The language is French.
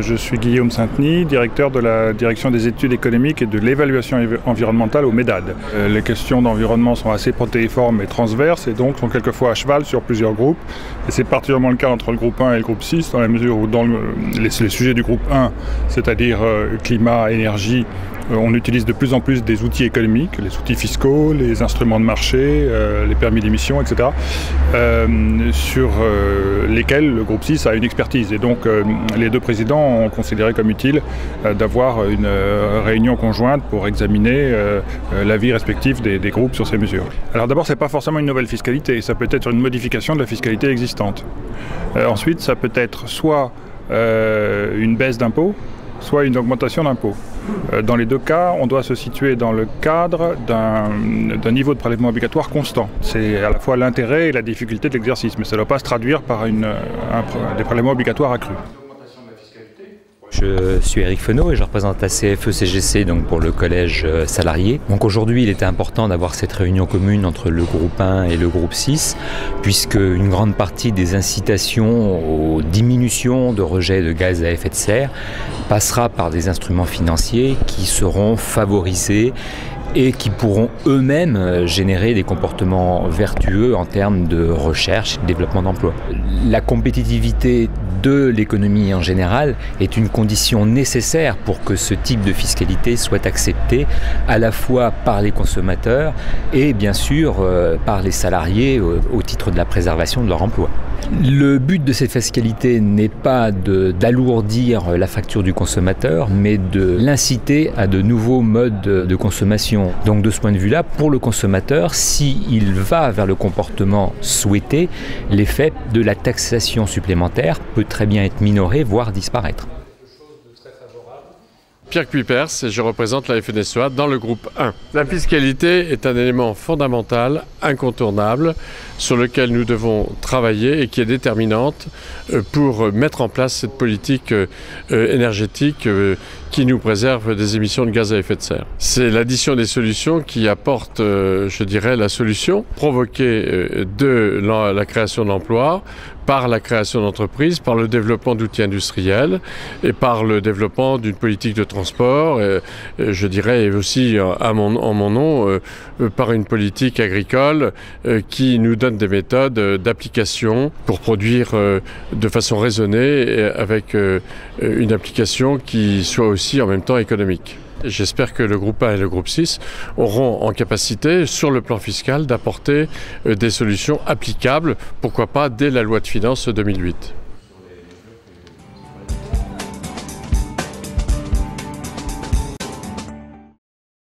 Je suis Guillaume Saint-Denis, directeur de la direction des études économiques et de l'évaluation environnementale au MEDAD. Les questions d'environnement sont assez protéiformes et transverses et donc sont quelquefois à cheval sur plusieurs groupes. Et c'est particulièrement le cas entre le groupe 1 et le groupe 6, dans la mesure où dans les sujets du groupe 1, c'est-à-dire climat, énergie, on utilise de plus en plus des outils économiques, les outils fiscaux, les instruments de marché, les permis d'émission, etc., sur lesquels le groupe 6 a une expertise. Et donc les deux présidents ont considéré comme utile d'avoir une réunion conjointe pour examiner l'avis respectif des groupes sur ces mesures. Alors d'abord, ce n'est pas forcément une nouvelle fiscalité, ça peut être une modification de la fiscalité existante. Ensuite, ça peut être soit une baisse d'impôts, soit une augmentation d'impôts. Dans les deux cas, on doit se situer dans le cadre d'un niveau de prélèvement obligatoire constant. C'est à la fois l'intérêt et la difficulté de l'exercice, mais ça ne doit pas se traduire par des prélèvements obligatoires accrus. Je suis Eric Fenot et je représente la CFE-CGC donc pour le collège salarié. Donc aujourd'hui, il était important d'avoir cette réunion commune entre le groupe 1 et le groupe 6, puisque une grande partie des incitations aux diminutions de rejet de gaz à effet de serre passera par des instruments financiers qui seront favorisés et qui pourront eux-mêmes générer des comportements vertueux en termes de recherche et de développement d'emplois. La compétitivité de l'économie en général est une condition nécessaire pour que ce type de fiscalité soit accepté à la fois par les consommateurs et bien sûr par les salariés au titre de la préservation de leur emploi. Le but de cette fiscalité n'est pas d'alourdir la facture du consommateur, mais de l'inciter à de nouveaux modes de consommation. Donc de ce point de vue-là, pour le consommateur, s'il va vers le comportement souhaité, l'effet de la taxation supplémentaire peut très bien être minoré, voire disparaître. Pierre Cuypers et je représente la FNSEA dans le groupe 1. La fiscalité est un élément fondamental, incontournable, sur lequel nous devons travailler et qui est déterminante pour mettre en place cette politique énergétique qui nous préserve des émissions de gaz à effet de serre. C'est l'addition des solutions qui apporte, je dirais, la solution provoquée de la création d'emplois, par la création d'entreprises, par le développement d'outils industriels et par le développement d'une politique de transport, je dirais aussi en mon nom, par une politique agricole qui nous donne des méthodes d'application pour produire de façon raisonnée et avec une application qui soit aussi en même temps économique. J'espère que le groupe 1 et le groupe 6 auront en capacité, sur le plan fiscal, d'apporter des solutions applicables, pourquoi pas dès la loi de finances 2008.